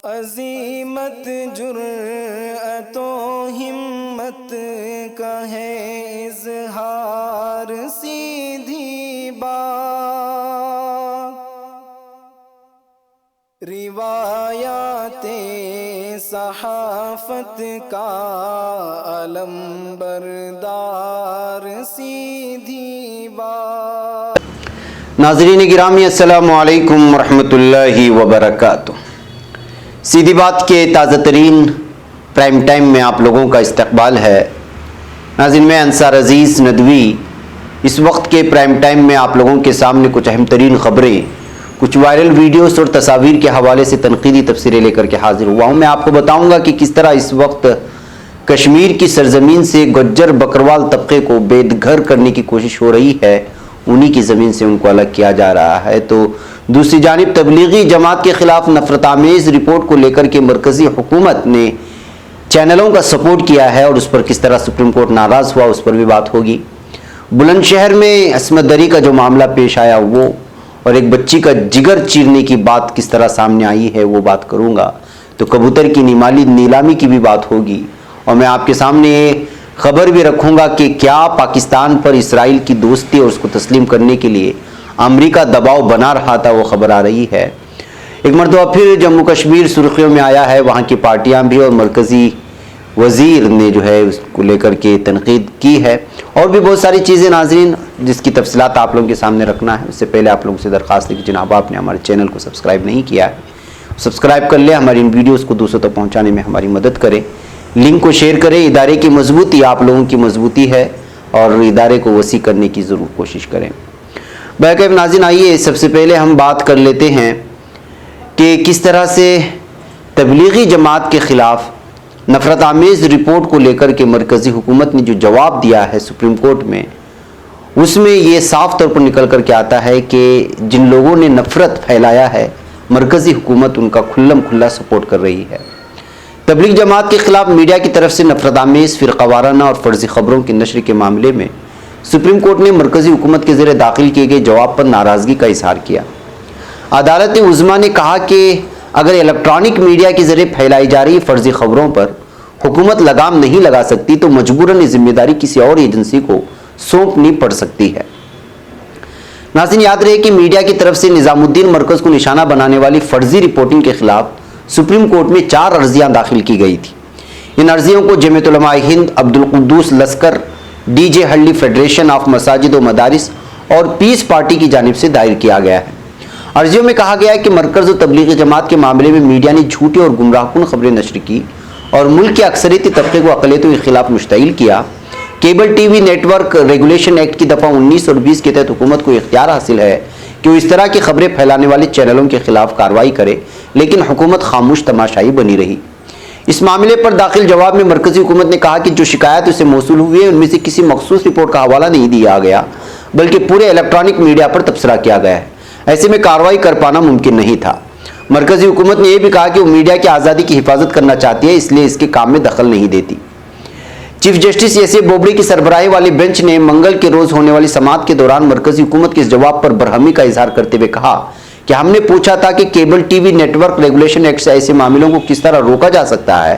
عظیمت جرأت و ہمت کا ہے اظہار، سیدھی بات روایات صحافت کا علم بردار، سیدھی بات۔ ناظرین گرامی السلام علیکم ورحمۃ اللہ وبرکاتہ۔ سیدھی بات کے تازہ ترین پرائم ٹائم میں آپ لوگوں کا استقبال ہے۔ ناظرین میں انصار عزیز ندوی اس وقت کے پرائم ٹائم میں آپ لوگوں کے سامنے کچھ اہم ترین خبریں، کچھ وائرل ویڈیوز اور تصاویر کے حوالے سے تنقیدی تبصرے لے کر کے حاضر ہوا ہوں۔ میں آپ کو بتاؤں گا کہ کس طرح اس وقت کشمیر کی سرزمین سے گجر بکروال طبقے کو بے گھر کرنے کی کوشش ہو رہی ہے، انہی کی زمین سے ان کو الگ کیا جا رہا ہے۔ تو دوسری جانب تبلیغی جماعت کے خلاف نفرت آمیز رپورٹ کو لے کر کے مرکزی حکومت نے چینلوں کا سپورٹ کیا ہے اور اس پر کس طرح سپریم کورٹ ناراض ہوا، اس پر بھی بات ہوگی۔ بلند شہر میں عصمت دری کا جو معاملہ پیش آیا وہ، اور ایک بچی کا جگر چیرنے کی بات کس طرح سامنے آئی ہے وہ بات کروں گا۔ تو کبوتر کی نیلامی کی بھی بات ہوگی، اور میں آپ کے سامنے خبر بھی رکھوں گا کہ کیا پاکستان پر اسرائیل کی دوستی اور اس کو تسلیم کرنے کے لیے امریکہ دباؤ بنا رہا تھا، وہ خبر آ رہی ہے۔ ایک مرتبہ پھر جموں کشمیر سرخیوں میں آیا ہے، وہاں کی پارٹیاں بھی اور مرکزی وزیر نے جو ہے اس کو لے کر کے تنقید کی ہے، اور بھی بہت ساری چیزیں ناظرین جس کی تفصیلات آپ لوگوں کے سامنے رکھنا ہے۔ اس سے پہلے آپ لوگوں سے درخواست ہے کہ جناب آپ نے ہمارے چینل کو سبسکرائب نہیں کیا ہے، سبسکرائب کر لیں، ہماری ان ویڈیوز کو دوسروں تک پہنچانے میں ہماری مدد کریں، لنک کو شیئر کریں۔ ادارے کی مضبوطی آپ لوگوں کی مضبوطی ہے اور ادارے کو وسیع کرنے کی ضرور کوشش کریں۔ باقاعدہ ناظرین آئیے سب سے پہلے ہم بات کر لیتے ہیں کہ کس طرح سے تبلیغی جماعت کے خلاف نفرت آمیز رپورٹ کو لے کر کے مرکزی حکومت نے جو جواب دیا ہے سپریم کورٹ میں، اس میں یہ صاف طور پر نکل کر کے آتا ہے کہ جن لوگوں نے نفرت پھیلایا ہے مرکزی حکومت ان کا کھلم کھلا سپورٹ کر رہی ہے۔ تبلیغ جماعت کے خلاف میڈیا کی طرف سے نفرت آمیز فرقہ وارانہ اور فرضی خبروں کی نشر کے معاملے میں سپریم کورٹ نے مرکزی حکومت کے ذریعے داخل کیے گئے جواب پر ناراضگی کا اظہار کیا۔ عدالت عظمیٰ نے کہا کہ اگر الیکٹرانک میڈیا کے ذریعے پھیلائی جا رہی فرضی خبروں پر حکومت لگام نہیں لگا سکتی تو مجبوراً یہ ذمہ داری کسی اور ایجنسی کو سونپنی پڑ سکتی ہے۔ ناظرین یاد رہے کہ میڈیا کی طرف سے نظام الدین مرکز کو نشانہ بنانے والی فرضی رپورٹنگ کے خلاف سپریم کورٹ میں 4 عرضیاں داخل کی گئی تھی۔ ان عرضیوں کو جمعیت علماء ہند، عبدالقدوس لسکر، ڈی جے ہلڈی فیڈریشن آف مساجد و مدارس اور پیس پارٹی کی جانب سے دائر کیا گیا ہے۔ عرضیوں میں کہا گیا ہے کہ مرکز و تبلیغی جماعت کے معاملے میں میڈیا نے جھوٹی اور گمراہ کن خبریں نشر کی اور ملک کے اکثریتی طبقے کو اقلیتوں کے خلاف مشتعل کیا۔ Cable TV network regulation act کی دفعہ 19 اور 20 کے تحت حکومت کو اختیار حاصل ہے کہ وہ اس طرح کی خبریں پھیلانے والے چینلوں کے خلاف کارروائی کرے، لیکن حکومت خاموش تماشائی بنی رہی۔ اس معاملے پر داخل جواب میں مرکزی حکومت نے کہا کہ جو شکایات اسے موصول ہوئی ہے ان میں سے کسی مخصوص رپورٹ کا حوالہ نہیں دیا گیا بلکہ پورے الیکٹرانک میڈیا پر تبصرہ کیا گیا ہے، ایسے میں کارروائی کر پانا ممکن نہیں تھا۔ مرکزی حکومت نے یہ بھی کہا کہ وہ میڈیا کی آزادی کی حفاظت کرنا چاہتی ہے، اس لیے اس کے کام میں دخل نہیں دیتی۔ چیف جسٹس ایس اے بوبڑے کی سربراہی والی بینچ نے منگل کے روز ہونے والی سماعت کے دوران مرکزی حکومت کے اس جواب پر برہمی کا اظہار کرتے ہوئے کہا کہ ہم نے پوچھا تھا کہ cable TV network regulation act سے ایسے معاملوں کو کس طرح روکا جا سکتا ہے،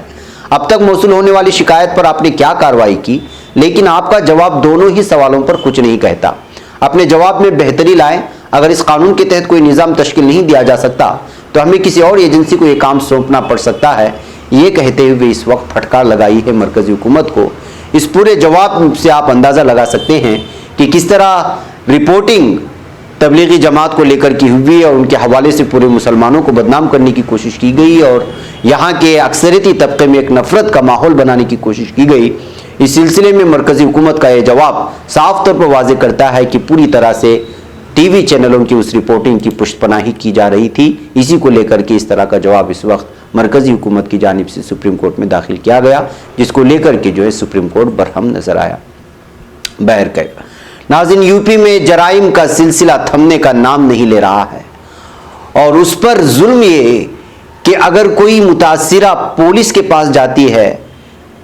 اب تک موصول ہونے والی شکایت پر آپ نے کیا کارروائی کی، لیکن آپ کا جواب دونوں ہی سوالوں پر کچھ نہیں کہتا۔ اپنے جواب میں بہتری لائیں، اگر اس قانون کے تحت کوئی نظام تشکیل نہیں دیا جا سکتا تو ہمیں کسی اور ایجنسی کو یہ کام سونپنا پڑ سکتا ہے، یہ کہتے ہوئے اس وقت پھٹکار لگائی ہے مرکزی حکومت کو۔ اس پورے جواب سے آپ اندازہ لگا سکتے ہیں کہ کس طرح رپورٹنگ تبلیغی جماعت کو لے کر کی ہوئی اور ان کے حوالے سے پورے مسلمانوں کو بدنام کرنے کی کوشش کی گئی اور یہاں کے اکثریتی طبقے میں ایک نفرت کا ماحول بنانے کی کوشش کی گئی۔ اس سلسلے میں مرکزی حکومت کا یہ جواب صاف طور پر واضح کرتا ہے کہ پوری طرح سے ٹی وی چینلوں کی اس رپورٹنگ کی پشت پناہی کی جا رہی تھی۔ اسی کو لے کر کے اس طرح کا جواب اس وقت مرکزی حکومت کی جانب سے سپریم کورٹ میں داخل کیا گیا، جس کو لے کر کے جو ہے سپریم کورٹ برہم نظر آیا۔ بہرکیف ناظرین یو پی میں جرائم کا سلسلہ تھمنے کا نام نہیں لے رہا ہے، اور اس پر ظلم یہ کہ اگر کوئی متاثرہ پولیس کے پاس جاتی ہے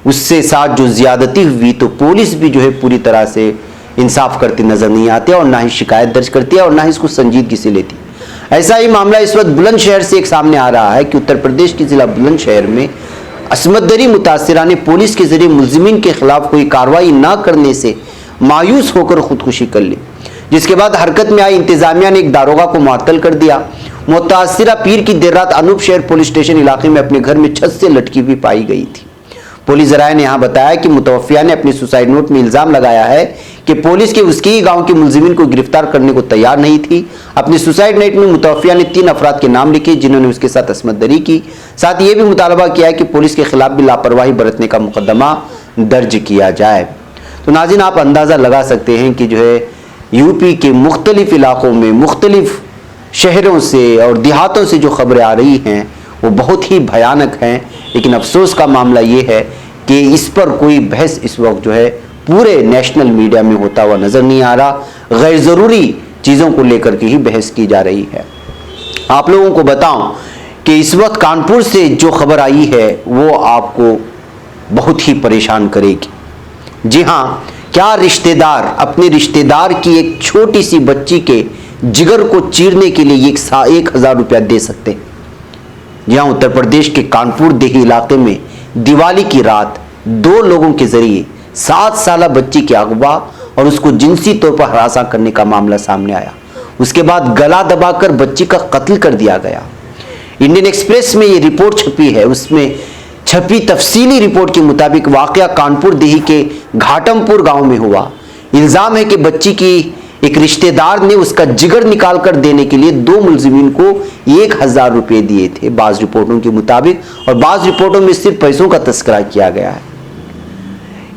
اس سے ساتھ جو زیادتی ہوئی تو پولیس بھی جو ہے پوری طرح سے انصاف کرتی نظر نہیں آتی اور نہ ہی شکایت درج کرتی ہے اور نہ ہی اس کو سنجیدگی سے لیتی۔ ऐसा ही मामला इस वक्त बुलंद शहर से एक सामने आ रहा है कि उत्तर प्रदेश के जिला बुलंद शहर में असमत दरी मुतासिरा ने पुलिस के जरिए मुलजिमीन के खिलाफ कोई कार्रवाई न करने से मायूस होकर खुदकुशी कर ली, जिसके बाद हरकत में आई इंतजामिया ने एक दारोगा को मुअत्तल कर दिया। मुतासिरा पीर की देर रात अनूप शहर पुलिस स्टेशन इलाके में अपने घर में छत से लटकी हुई पाई गई थी। पुलिस ज़राए ने यहाँ बताया कि मुतवफ़िया ने अपनी सुसाइड नोट में इल्ज़ाम लगाया है कि पुलिस के उसके ही गांव के मुलजिमीन को गिरफ्तार करने को तैयार नहीं थी। अपनी सुसाइड नोट में मुतवफ़िया ने 3 अफराद के नाम लिखे जिन्होंने उसके साथ असमत दरी की। साथ ये भी मुतालबा किया है कि पुलिस के खिलाफ भी लापरवाही बरतने का मुकदमा दर्ज किया जाए। तो नाज़रीन, आप अंदाज़ा लगा सकते हैं कि जो है यूपी के मुख्तलिफ इलाकों में मुख्तलिफ शहरों से और देहातों से जो खबरें आ रही हैं वो बहुत ही भयानक हैं। लेकिन अफसोस का मामला ये है कि इस पर कोई बहस इस वक्त जो है पूरे नेशनल मीडिया में होता हुआ नज़र नहीं आ रहा। गैर ज़रूरी चीज़ों को लेकर के ही बहस की जा रही है। आप लोगों को बताऊं कि इस वक्त कानपुर से जो खबर आई है वो आपको बहुत ही परेशान करेगी। जी हाँ, क्या रिश्तेदार अपने रिश्तेदार की एक छोटी सी बच्ची के जिगर को चीरने के लिए 1,000 रुपया दे सकते हैं? जी हाँ, उत्तर प्रदेश के कानपुर देही इलाके में दिवाली की रात 2 लोगों के जरिए 7 साला बच्ची के अगवा और उसको जिनसी तौर पर हरासा करने का मामला सामने आया। उसके बाद गला दबाकर बच्ची का कत्ल कर दिया गया। इंडियन एक्सप्रेस में ये रिपोर्ट छपी है। उसमें छपी तफसीली रिपोर्ट के मुताबिक वाकया कानपुर देही के घाटमपुर गांव में हुआ। इल्जाम है कि बच्ची की एक रिश्तेदार ने उसका जिगर निकाल कर देने के लिए 2 मुलजिमीन को 1,000 रुपये दिए थे बाज़ रिपोर्टों के मुताबिक, और बाज़ रिपोर्टों में सिर्फ पैसों का तस्करा किया गया है।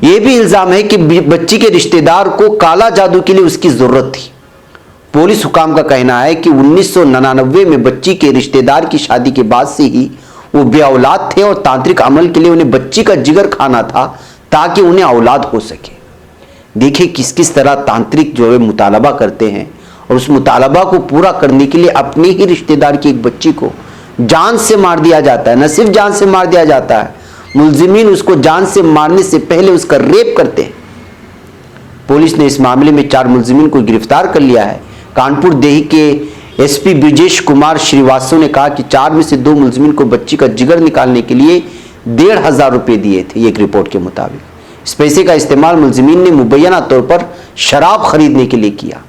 यह भी इल्जाम है कि बच्ची के रिश्तेदार को काला जादू के लिए उसकी जरूरत थी। पुलिस हुकाम का कहना है कि 1999 में बच्ची के रिश्तेदार की शादी के बाद से ही वो बे औलाद थे और तांत्रिक अमल के लिए उन्हें बच्ची का जिगर खाना था ताकि उन्हें औलाद हो सके। देखिए किस किस तरह तांत्रिक जो है मुतालबा करते हैं, और उस मुतालबा को पूरा करने के लिए अपने ही रिश्तेदार की एक बच्ची को जान से मार दिया जाता है। न सिर्फ जान से मार दिया जाता है, मुलजिमीन उसको जान से मारने से पहले उसका रेप करते हैं। पुलिस ने इस मामले में 4 मुलजिमीन को गिरफ्तार कर लिया है। कानपुर देही के एसपी ब्रिजेश कुमार श्रीवास्तव ने कहा कि 4 में से 2 मुलजिमीन को बच्ची का जिगर निकालने के लिए 1,500 रुपये दिए थे। एक रिपोर्ट के मुताबिक इस पैसे का इस्तेमाल मुलजिमीन ने मुबैना तौर पर शराब खरीदने के लिए किया।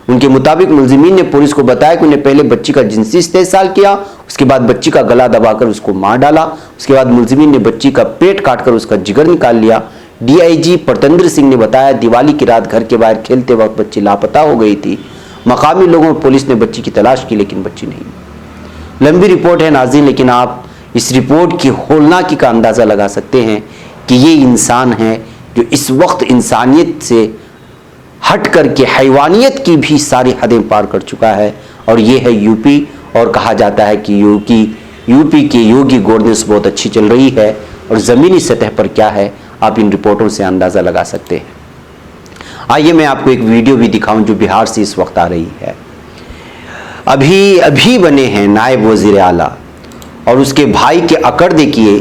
उनके मुताबिक मुलजिमीन ने पुलिस को बताया कि उन्हें पहले बच्ची का जिनसी इस्तेसाल किया, उसके बाद बच्ची का गला दबाकर उसको मार डाला। उसके बाद मुलजिमीन ने बच्ची का पेट काटकर उसका जिगर निकाल लिया। डीआईजी परतंद्र सिंह ने बताया दिवाली की रात घर के बाहर खेलते वक्त बच्ची लापता हो गई थी। मकामी लोगों और पुलिस ने बच्ची की तलाश की लेकिन बच्ची नहीं। लंबी रिपोर्ट है नाज़रीन, लेकिन आप इस रिपोर्ट की होलनाकी का अंदाज़ा लगा सकते हैं कि ये इंसान है जो इस वक्त इंसानियत से हट करके हैवानियत की भी सारी हदें पार कर चुका है, और ये है यूपी। और कहा जाता है कि यूपी की योगी गवर्नेंस बहुत अच्छी चल रही है, और ज़मीनी सतह पर क्या है आप इन रिपोर्टों से अंदाज़ा लगा सकते हैं। आइए मैं आपको एक वीडियो भी दिखाऊं जो बिहार से इस वक्त आ रही है। अभी बने हैं नायब वज़ीर आला, और उसके भाई के अकड़ देखिए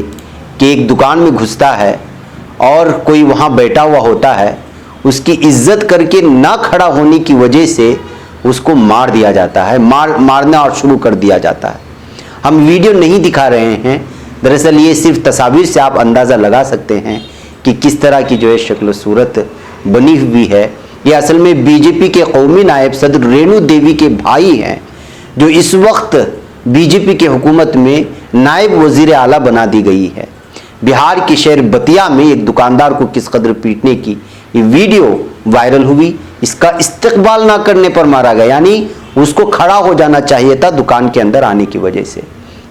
कि एक दुकान में घुसता है और कोई वहाँ बैठा हुआ होता है, उसकी इज्जत करके ना खड़ा होने की वजह से उसको मार दिया जाता है, मारना और शुरू कर दिया जाता है। हम वीडियो नहीं दिखा रहे हैं, दरअसल ये सिर्फ तस्वीर से आप अंदाज़ा लगा सकते हैं कि किस तरह की जो है शक्ल सूरत बनी हुई है। ये असल में बीजेपी के कौमी नायब सदर रेणु देवी के भाई हैं, जो इस वक्त बीजेपी के हुकूमत में नायब वज़ीर आला बना दी गई है। बिहार के शहर बतिया में एक दुकानदार को किस कदर पीटने की ये वीडियो वायरल हुई। इसका इस्तकबाल ना करने पर मारा गया, यानी उसको खड़ा हो जाना चाहिए था दुकान के अंदर आने की वजह से।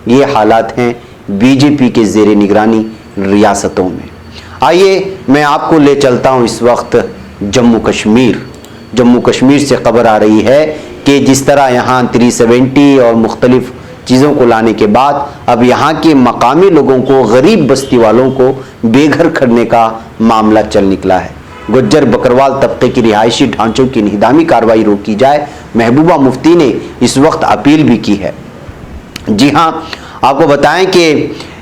ये हालात हैं बीजेपी के ज़ेरे निगरानी रियासतों में। आइए मैं आपको ले चलता हूँ इस वक्त जम्मू कश्मीर से खबर आ रही है कि जिस तरह यहाँ 370 और मुख्तलिफ चीज़ों को लाने के बाद अब यहाँ के मकामी लोगों को, गरीब बस्ती वालों को बेघर करने का मामला चल निकला है। गुज्जर बकरवाल तबके की रिहायशी ढांचों की इंहिदामी कार्रवाई रोकी जाए, महबूबा मुफ्ती ने इस वक्त अपील भी की है। जी हाँ, आपको बताएं कि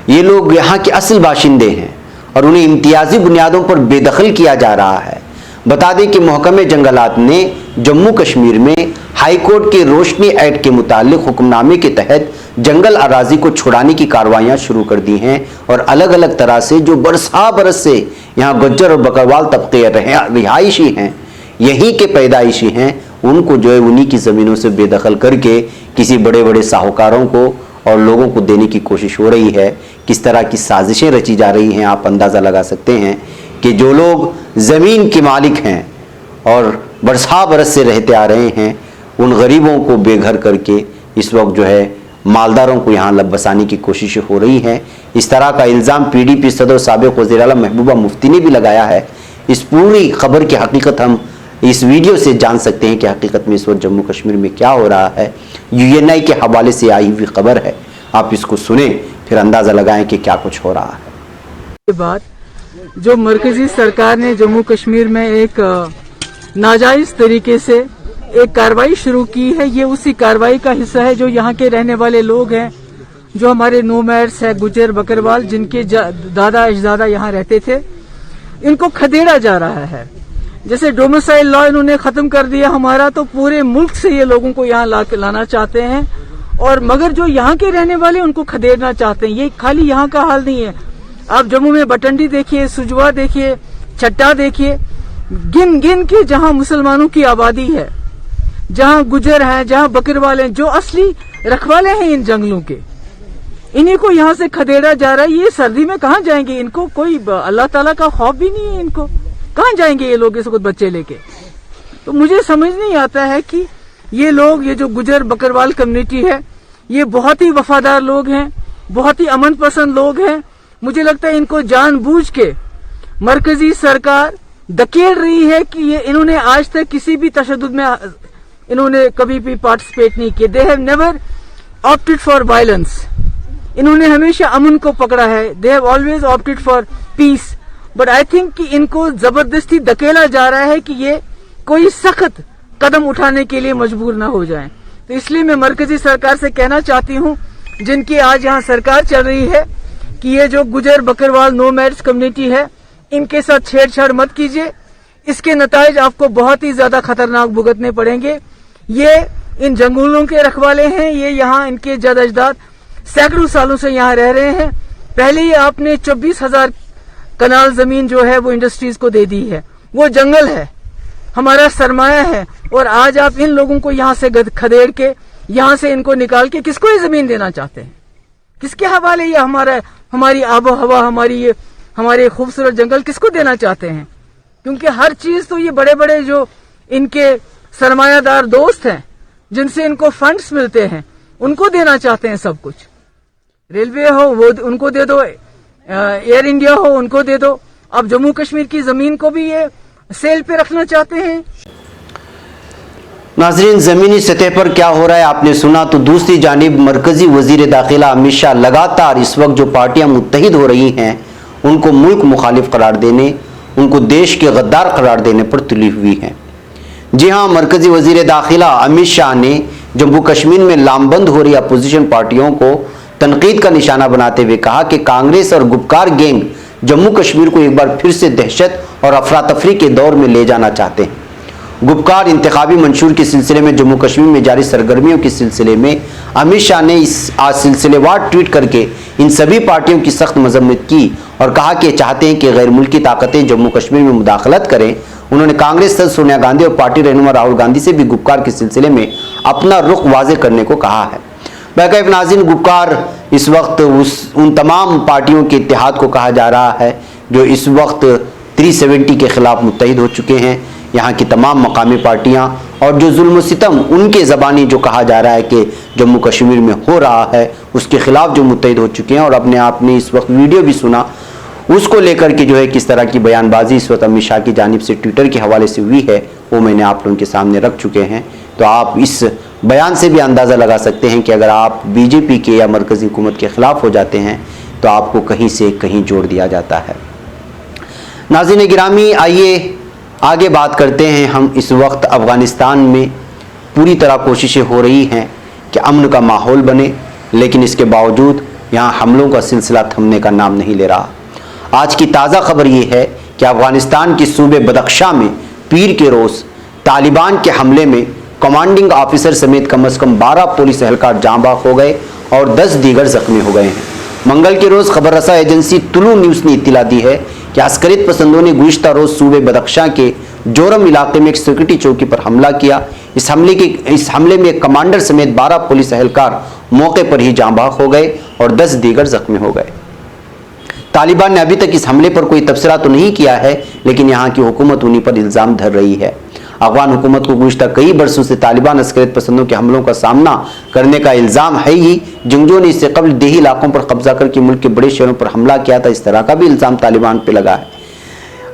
ये लोग यहाँ के असल बाशिंदे हैं और उन्हें इम्तियाजी बुनियादों पर बेदखल किया जा रहा है। बता दें कि महकमे जंगलात ने जम्मू कश्मीर में हाई कोर्ट के रोशनी एक्ट के मुतालिक हुक्मनामे के तहत जंगल अराजी को छुड़ाने की कार्रवाइयां शुरू कर दी हैं और अलग अलग तरह से जो बरस से यहाँ गुज्जर और बकरवाल तबके रिहायशी हैं, यहीं के पैदाइशी हैं, उनको जो है उन्हीं की ज़मीनों से बेदखल करके किसी बड़े बड़े साहूकारों को और लोगों को देने की कोशिश हो रही है। किस तरह की साजिशें रची जा रही हैं, आप अंदाज़ा लगा सकते हैं कि जो लोग ज़मीन के मालिक हैं और बरस से रहते आ रहे हैं, उन गरीबों को बेघर करके इस वक्त जो है मालदारों को यहाँ लब बसाने की कोशिश हो रही है। इस तरह का इल्ज़ाम PDP सदर साबिक़ वज़ीर आला महबूबा मुफ्ती ने भी लगाया है। इस पूरी खबर की हकीकत हम इस वीडियो से जान सकते हैं कि हकीकत में इस वक्त जम्मू कश्मीर में क्या हो रहा है। UNI के हवाले से आई हुई खबर है, आप इसको सुने फिर अंदाज़ा लगाएं कि क्या कुछ हो रहा है। बात जो मरकजी सरकार ने जम्मू कश्मीर में एक नाजायज तरीके से एक कार्रवाई शुरू की है, ये उसी कार्रवाई का हिस्सा है। जो यहाँ के रहने वाले लोग हैं, जो हमारे नोमैड्स है, गुज्जर बकरवाल, जिनके दादा अजदादा यहाँ रहते थे, इनको खदेड़ा जा रहा है। जैसे डोमिसाइल लॉ इन्होंने खत्म कर दिया हमारा, तो पूरे मुल्क से ये लोगों को यहाँ लाना चाहते हैं, और मगर जो यहाँ के रहने वाले उनको खदेड़ना चाहते हैं। ये खाली यहाँ का हाल नहीं है, आप जम्मू में बटंडी देखिए, सुजवा देखिए, चट्टा देखिए, गिन गिन के जहाँ मुसलमानों की आबादी है, जहाँ गुजर हैं, जहाँ बकरवाल हैं, जो असली रखवाले हैं इन जंगलों के, इन्हीं को यहाँ से खदेड़ा जा रहा है। ये सर्दी में कहाँ जाएंगे? इनको कोई अल्लाह ताला का खौफ भी नहीं है, इनको कहाँ जाएंगे ये लोग इसको बच्चे लेके? तो मुझे समझ नहीं आता है कि ये लोग, ये जो गुजर बकरवाल कम्युनिटी है, ये बहुत ही वफादार लोग हैं, बहुत ही अमन पसंद लोग हैं। मुझे लगता है इनको जानबूझ के मरकजी सरकार धकेल रही है कि ये इन्होंने आज तक किसी भी तशद्दुद में इन्होंने कभी भी पार्टिसिपेट नहीं किया। They have never opted for violence, इन्होंने हमेशा अमन को पकड़ा है। They have always opted for piece, but I think कि इनको जबरदस्ती धकेला जा रहा है कि ये कोई सख्त कदम उठाने के लिए मजबूर ना हो जाएं। तो इसलिए मैं मरकजी सरकार से कहना चाहती हूँ, जिनकी आज यहाँ सरकार चल रही है, कि ये जो गुजर बकरवाल नोमैड्स कम्युनिटी है, इनके साथ छेड़छाड़ मत कीजिए। इसके नताइज आपको बहुत ही ज्यादा खतरनाक भुगतने पड़ेंगे। ये इन जंगलों के रखवाले हैं, ये यहाँ इनके जद अजदाद सैकड़ों सालों से यहाँ रह रहे हैं। पहले ही आपने 24,000 कनाल जमीन जो है वो इंडस्ट्रीज को दे दी है, वो जंगल है, हमारा सरमाया है, और आज आप इन लोगों को यहाँ से खदेड़ के, यहाँ से इनको निकाल के किसको ये जमीन देना चाहते हैं? किसके हवाले ये हमारी आबो हवा, हमारे खूबसूरत जंगल किसको देना चाहते हैं? क्योंकि हर चीज तो ये बड़े बड़े जो इनके सरमायादार दोस्त हैं, जिनसे इनको फंड्स मिलते हैं, उनको देना चाहते हैं सब कुछ। रेलवे हो वो उनको दे दो, एयर इंडिया हो उनको दे दो। अब जम्मू कश्मीर की जमीन को भी ये सेल पे रखना चाहते हैं। नाज़रीन, ज़मीनी सतह पर क्या हो रहा है आपने सुना। तो दूसरी जानिब मरकजी वज़ीर दाखिला अमित शाह लगातार इस वक्त जो पार्टियां मुत्तहिद हो रही हैं, उनको मुल्क मुखालिफ करार देने, उनको देश के गद्दार करार देने पर तुली हुई हैं। जी हाँ, मरकजी वज़ीर दाखिला अमित शाह ने जम्मू कश्मीर में लामबंद हो रही अपोजिशन पार्टियों को तनकीद का निशाना बनाते हुए कहा कि कांग्रेस और गुपकार गैंग जम्मू कश्मीर को एक बार फिर से दहशत और अफरा तफरी के दौर में ले जाना चाहते हैं। गुपकार इंतखाबी मंशूर के सिलसिले में जम्मू कश्मीर में जारी सरगर्मियों के सिलसिले में अमित शाह ने आज सिलसिलेवार ट्वीट करके इन सभी पार्टियों की सख्त मजम्मत की और कहा कि चाहते हैं कि गैर मुल्की ताकतें जम्मू कश्मीर में मुदाखलत करें। उन्होंने कांग्रेस सदस्य सोनिया गांधी और पार्टी रहनुमा राहुल गांधी से भी गुपकार के सिलसिले में अपना रुख वाज़े करने को कहा है। बैकअप नाज़रीन, गुपकार इस वक्त उन तमाम पार्टियों के इत्तेहाद को कहा जा रहा है जो इस वक्त 370 के खिलाफ मुत्तहिद हो चुके हैं। यहाँ की तमाम मकामी पार्टियाँ और जो जुल्म सितम उनके ज़बानी जो कहा जा रहा है कि जम्मू कश्मीर में हो रहा है, उसके खिलाफ जो मुत्तहिद हो चुके हैं। और अपने आपने इस वक्त वीडियो भी सुना, उसको लेकर के जो है किस तरह की बयानबाजी इस वक्त अमित शाह की जानिब से ट्विटर के हवाले से हुई है, वो मैंने आप लोगों के सामने रख चुके हैं। तो आप इस बयान से भी अंदाज़ा लगा सकते हैं कि अगर आप बीजेपी के या मरकज़ी हुकूमत के ख़िलाफ़ हो जाते हैं तो आपको कहीं से कहीं जोड़ दिया जाता है। नाज़रीन गिरामी, आइए आगे बात करते हैं। हम इस वक्त अफ़गानिस्तान में पूरी तरह कोशिशें हो रही हैं कि अमन का माहौल बने, लेकिन इसके बावजूद यहाँ हमलों का सिलसिला थमने का नाम नहीं ले रहा। आज की ताज़ा खबर ये है कि अफ़गानिस्तान के सूबे बदख्शां में पीर के रोज़ तालिबान के हमले में कमांडिंग ऑफिसर समेत कम से कम 12 पुलिस एहलकार जाँ बाग हो गए और 10 दीगर जख्मी हो गए हैं। मंगल के रोज़ खबर रसा एजेंसी तुलू न्यूज़ ने इत्तला दी है कि अस्करियत पसंदों ने गुज़िश्ता रोज़ सूबे बदख्शां के जोरम इलाके में एक सिक्योरिटी चौकी पर हमला किया। इस हमले में एक कमांडर समेत 12 पुलिस एहलकार मौके पर ही जाँ बाग हो गए और 10 दीगर जख्मी हो गए। तालिबान ने अभी तक इस हमले पर कोई तबसरा तो नहीं किया है, लेकिन यहाँ की हुकूमत उन्हीं पर इल्ज़ाम धर रही है। अफगान हुकूमत को गुज़िश्ता कई बरसों से तालिबान अस्करियत पसंदों के हमलों का सामना करने का इल्ज़ाम है ही। जंगजों ने इससे कबल देही इलाकों पर कब्जा करके मुल्क के बड़े शहरों पर हमला किया था, इस तरह का भी इल्ज़ाम तालिबान पर लगा है।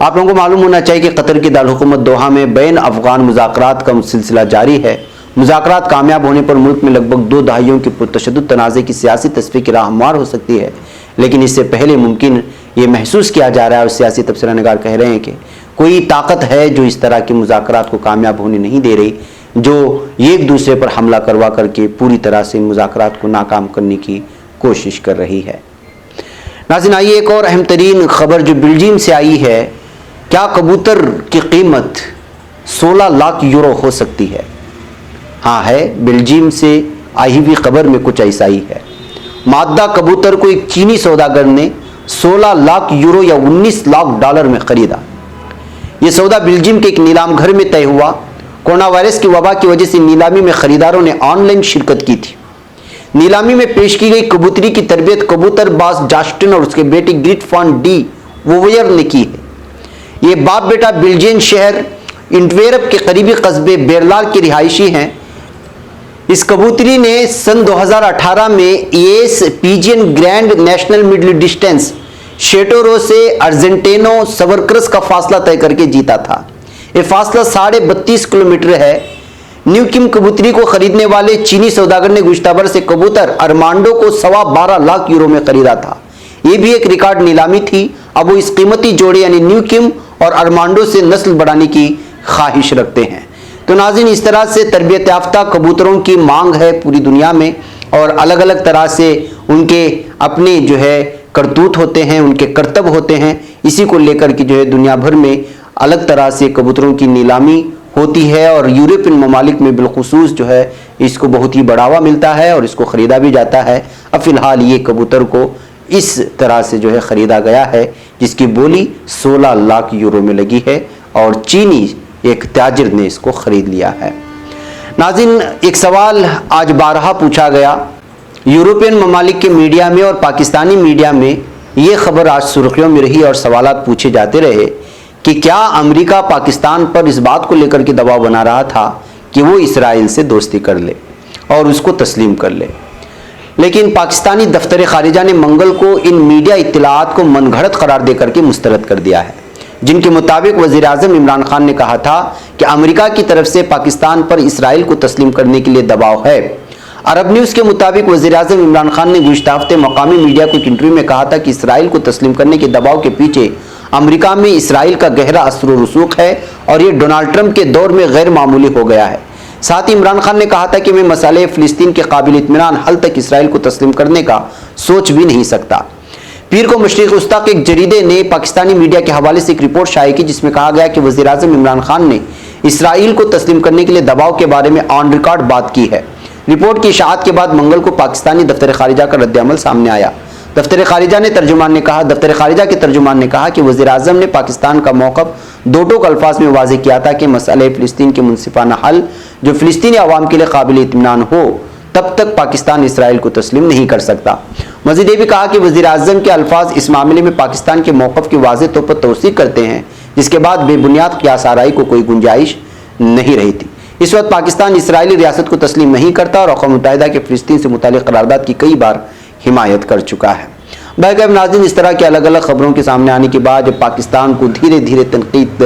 आप लोगों को मालूम होना चाहिए कि कतर की दारकूमत दोहा में बैन अफगान मुज़ाकरात का सिलसिला जारी है। मुज़ाकरात कामयाब होने पर मुल्क में लगभग 2 दहाइयों की पुरतशद्दुद तनाज़े की सियासी तस्वीर की राह हमवार हो सकती है, लेकिन इससे पहले मुमकिन ये महसूस किया जा रहा है और सियासी तबसरा निगार कह रहे हैं कि कोई ताकत है जो इस तरह के मुज़ाकरात को कामयाब होने नहीं दे रही, जो एक दूसरे पर हमला करवा करके पूरी तरह से मुज़ाकरात को नाकाम करने की कोशिश कर रही है। नाज़रीन, आइए एक और अहम तरीन खबर जो बेल्जियम से आई है। क्या कबूतर की कीमत 16 लाख यूरो हो सकती है? हाँ है, बेल्जियम से आई हुई खबर में कुछ ऐसा ही है। मादा कबूतर को एक चीनी सौदागर ने 16 लाख यूरो या 19 लाख डॉलर में खरीदा। यह सौदा बेल्जियम के एक नीलाम घर में तय हुआ। कोरोना वायरस की वबा की वजह से नीलामी में खरीदारों ने ऑनलाइन शिरकत की थी। नीलामी में पेश की गई कबूतरी की तरबियत कबूतरबाज जस्टिन और उसके बेटे ग्रिट फॉन डी वोवेयर ने की है। ये बाप बेटा बेल्जियन शहर इंटवेरप के करीबी कस्बे बेरलार के रिहायशी हैं। इस कबूतरी ने सन 2018 में ace pigeon grand national middle distance Chateauroux से अर्जेंटेनो सवरक्रस का फासला तय करके जीता था। ये फासला 32.5 किलोमीटर है। न्यू किम कबूतरी को खरीदने वाले चीनी सौदागर ने गुज़िश्ता बरस से कबूतर अरमांडो को 12.25 लाख यूरो में खरीदा था। ये भी एक रिकॉर्ड नीलामी थी। अब वो इस कीमती जोड़े यानी न्यू किम और अरमांडो से नस्ल बढ़ाने की ख्वाहिश रखते हैं। तो नाज़रीन, इस तरह से तरबियत याफ्ता कबूतरों की मांग है पूरी दुनिया में और अलग अलग तरह से उनके अपने जो है करतूत होते हैं, उनके करतब होते हैं। इसी को लेकर के जो है दुनिया भर में अलग तरह से कबूतरों की नीलामी होती है और यूरोपियन ममालिक में बिलखुसूस जो है इसको बहुत ही बढ़ावा मिलता है और इसको ख़रीदा भी जाता है। अब फ़िलहाल ये कबूतर को इस तरह से जो है ख़रीदा गया है जिसकी बोली 16 लाख यूरो में लगी है और चीनी एक ताजिर ने इसको ख़रीद लिया है। नाज़रीन, एक सवाल आज बारहा पूछा गया यूरोपियन ममालिक के मीडिया में और पाकिस्तानी मीडिया में। ये खबर आज सुर्खियों में रही और सवालात पूछे जाते रहे कि क्या अमेरिका पाकिस्तान पर इस बात को लेकर के दबाव बना रहा था कि वो इसराइल से दोस्ती कर ले और उसको तस्लीम कर ले। लेकिन पाकिस्तानी दफ्तर खारिजा ने मंगल को इन मीडिया इत्तलाआत को मनगढ़ंत करार देकर के मुस्तरद कर दिया है, जिनके मुताबिक वज़ीर आज़म इमरान खान ने कहा था कि अमेरिका की तरफ से पाकिस्तान पर इसराइल को तस्लीम करने के लिए दबाव है। अरब न्यूज़ के मुताबिक वज़ीर आज़म इमरान खान ने गुज़िश्ता हफ्ते मकामी मीडिया को एक इंटरव्यू में कहा था कि इसराइल को तस्लीम करने के दबाव के पीछे अमेरिका में इसराइल का गहरा असर व रसूख है और ये डोनाल्ड ट्रंप के दौर में गैर मामूली हो गया है। साथ ही इमरान खान ने कहा था कि मैं मसाले फ़िलिस्तीन के काबिल इत्मीनान हल तक इसराइल को तस्लीम करने का सोच भी नहीं सकता। पीर को मशरिक़ वस्ता के एक जरीदे ने पाकिस्तानी मीडिया के हवाले से एक रिपोर्ट शाये की जिसमें कहा गया कि वज़ीर आज़म इमरान खान ने इसराइल को तस्लीम करने के लिए दबाव के बारे में ऑन रिकॉर्ड बात की है। रिपोर्ट की इशाअत के बाद मंगल को पाकिस्तानी दफ्तर खारिजा का रद्द-ए-अमल सामने आया। दफ्तर खारिजा के तर्जुमान ने कहा कि वज़ीर आज़म ने पाकिस्तान का मौक़िफ़ दो टोक अल्फाज में वाज़ेह किया था कि मसले फ़िलिस्तीन के मुनसिफ़ाना हल जो फ़िलिस्तीनी अवाम के लिए काबिल इत्मीनान हो तब तक पाकिस्तान इसराइल को तस्लीम नहीं कर सकता। मज़ीद ये भी कहा कि वज़ीर आज़म के अल्फाज इस मामले में पाकिस्तान के मौक़िफ़ की वाज़ेह तौर पर तौसीक़ करते हैं, जिसके बाद बेबुनियाद क़ियास आराई को कोई गुंजाइश नहीं रही थी। इस वक्त पाकिस्तान इसराइली रियासत को तस्लीम नहीं करता और अक़वाम मुत्तहिदा के फ़िलिस्तीन से मुताल्लिक़ करारदाद की कई बार हिमायत कर चुका है। बाक़ी नाज़रीन, इस तरह की अलग अलग खबरों के सामने आने के बाद जब पाकिस्तान को धीरे धीरे तनकीद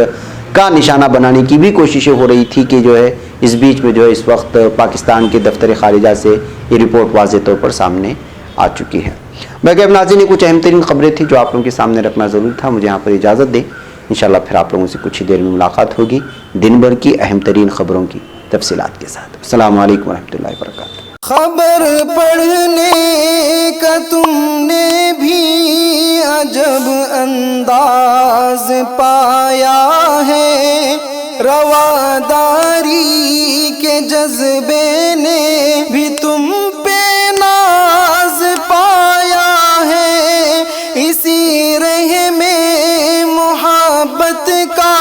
का निशाना बनाने की भी कोशिशें हो रही थी कि जो है इस बीच में जो है इस वक्त पाकिस्तान के दफ्तर खारिजा से ये रिपोर्ट वाज़ेह तौर पर सामने आ चुकी है। बाक़ी नाज़रीन, कुछ अहम तरीन खबरें थी जो आप लोगों के सामने रखना ज़रूरी था। मुझे यहाँ पर इजाज़त दें, इंशाअल्लाह फिर आप लोगों से कुछ ही देर में मुलाकात होगी दिन भर की अहम तरीन खबरों की तफसीलात के साथ। अस्सलामु अलैकुम वरहमतुल्लाहि वबरकातुहू। खबर पढ़ने का तुमने भी अजब अंदाज पाया है, रवादारी के جذبے نے بھی تم پہ ناز پایا ہے، اسی رہ میں محبت کا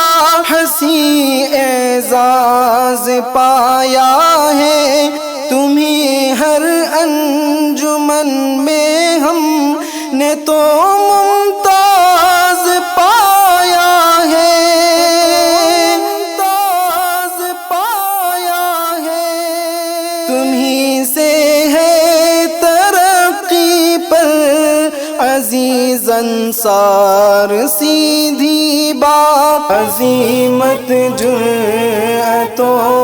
حسین اعزاز پایا ہے، تمہیں ہر انجمن میں ہم نے تو ممتاز پایا ہے، ممتاز پایا ہے، تمہیں سے ہے ترقی پر عزیز انصار، سیدھی بات عظیمت جرأتوں